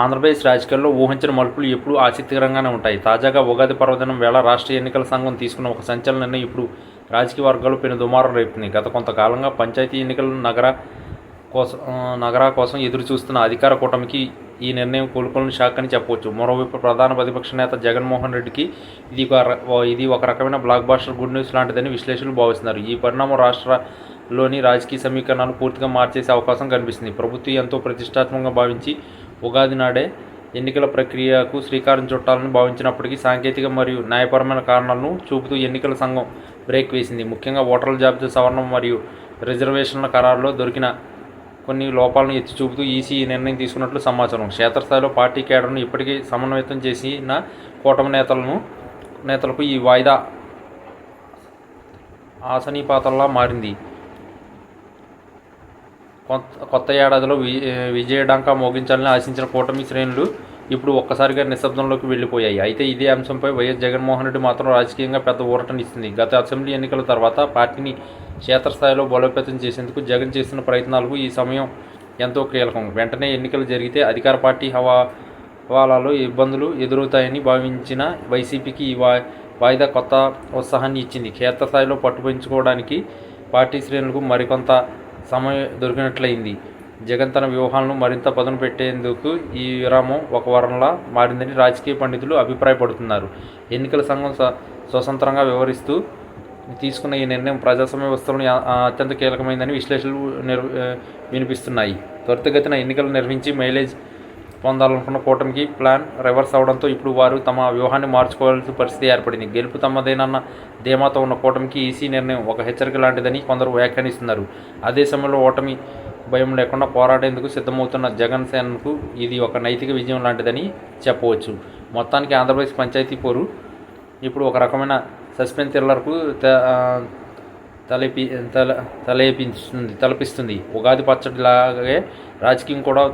ఆంధ్రప్రదేశ్ రాజకీయాల్లో ఊహించిన మలుపులు ఎప్పుడూ ఆసక్తికరంగానే ఉంటాయి. తాజాగా ఉగాది పర్వదినం వేళ రాష్ట్ర ఎన్నికల సంఘం తీసుకున్న ఒక సంచలన నిర్ణయం ఇప్పుడు రాజకీయ వర్గాల్లో పెను దుమారం రేపుతుంది. గత కొంతకాలంగా పంచాయతీ ఎన్నికల నగరా కోసం ఎదురు చూస్తున్న అధికార కూటమికి ఈ నిర్ణయం కోలుకోలేని షాక్ అని చెప్పవచ్చు. మరోవైపు ప్రధాన ప్రతిపక్ష నేత జగన్మోహన్ రెడ్డికి ఇది ఒక రకమైన బ్లాక్ బాస్టర్ గుడ్ న్యూస్ లాంటిదని విశ్లేషకులు భావిస్తున్నారు. ఈ పరిణామం రాష్ట్రంలోని రాజకీయ సమీకరణాలు పూర్తిగా మార్చేసే అవకాశం కనిపిస్తుంది. ప్రభుత్వం ఎంతో ప్రతిష్టాత్మకంగా భావించి ఉగాది నాడే ఎన్నికల ప్రక్రియకు శ్రీకారం చుట్టాలని భావించినప్పటికీ సాంకేతిక మరియు న్యాయపరమైన కారణాలను చూపుతూ ఎన్నికల సంఘం బ్రేక్ వేసింది. ముఖ్యంగా ఓటర్ల జాబితా సవరణ మరియు రిజర్వేషన్ల ఖరారులో దొరికిన కొన్ని లోపాలను ఎత్తి చూపుతూ ఈసీ ఈ నిర్ణయం తీసుకున్నట్లు సమాచారం. క్షేత్రస్థాయిలో పార్టీ కేడర్ను ఇప్పటికీ సమన్వయం చేసిన కూటమి నేతలకు ఈ వాయిదా ఆసనీపాతంలా మారింది. కొత్త ఏడాదిలో విజయడంకా మోగించాలని ఆశించిన కూటమి శ్రేణులు ఇప్పుడు ఒక్కసారిగా నిశ్శబ్దంలోకి వెళ్లిపోయాయి. అయితే ఇదే అంశంపై వైఎస్ జగన్మోహన్ రెడ్డి మాత్రం రాజకీయంగా పెద్ద ఊరటనిస్తుంది. గత అసెంబ్లీ ఎన్నికల తర్వాత పార్టీని క్షేత్రస్థాయిలో బలోపేతం చేసేందుకు జగన్ చేస్తున్న ప్రయత్నాలకు ఈ సమయం ఎంతో కీలకం. వెంటనే ఎన్నికలు జరిగితే అధికార పార్టీ హవాలాలో ఇబ్బందులు ఎదురవుతాయని భావించిన వైసీపీకి ఈ వాయిదా కొత్త ఉత్సాహాన్ని ఇచ్చింది. క్షేత్రస్థాయిలో పట్టుపెంచుకోవడానికి పార్టీ శ్రేణులకు మరికొంత సమయం దొరికినట్లయింది. జగన్ తన వ్యూహాలను మరింత పదును పెట్టేందుకు ఈ విరామం ఒక వరంలా మారిందని రాజకీయ పండితులు అభిప్రాయపడుతున్నారు. ఎన్నికల సంఘం స్వతంత్రంగా వ్యవహరిస్తూ తీసుకున్న ఈ నిర్ణయం ప్రజాస్వామ్య వ్యవస్థలను అత్యంత కీలకమైందని విశ్లేషణలు వినిపిస్తున్నాయి. త్వరితగతిన ఎన్నికలు నిర్వహించి మైలేజ్ పొందాలనుకున్న కూటమికి ప్లాన్ రివర్స్ అవడంతో ఇప్పుడు వారు తమ వ్యూహాన్ని మార్చుకోవాల్సిన పరిస్థితి ఏర్పడింది. గెలుపు తమదేనన్న ధీమాతో ఉన్న కూటమికి ఈసీ నిర్ణయం ఒక హెచ్చరిక లాంటిదని కొందరు వ్యాఖ్యానిస్తున్నారు. అదే సమయంలో ఓటమి భయం లేకుండా పోరాడేందుకు సిద్ధమవుతున్న జగన్ సేనకు ఇది ఒక నైతిక విజయం లాంటిదని చెప్పవచ్చు. మొత్తానికి ఆంధ్రప్రదేశ్ పంచాయతీ పోరు ఇప్పుడు ఒక రకమైన సస్పెన్స్ థ్రిల్లర్కు తలపిస్తుంది. ఉగాది పచ్చడిలాగే రాజకీయం కూడా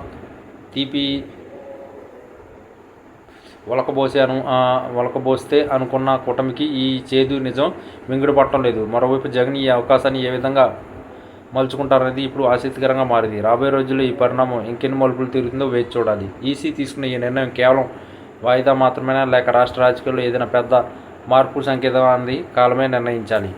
తీపి ఒలకబోస్తే అనుకున్న కూటమికి ఈ చేదు నిజం మింగుడు పట్టడం లేదు. మరోవైపు జగన్ ఈ అవకాశాన్ని ఏ విధంగా మలుచుకుంటారనేది ఇప్పుడు ఆసక్తికరంగా మారింది. రాబోయే రోజుల్లో ఈ పరిణామం ఇంకెన్ని మలుపులు తిరుగుతుందో వేచి చూడాలి. ఈసీ తీసుకున్న ఈ నిర్ణయం కేవలం వాయిదా మాత్రమేనా లేక రాష్ట్ర రాజకీయాల్లో ఏదైనా పెద్ద మార్పు సంకేతం అన్నది కాలమే నిర్ణయించాలి.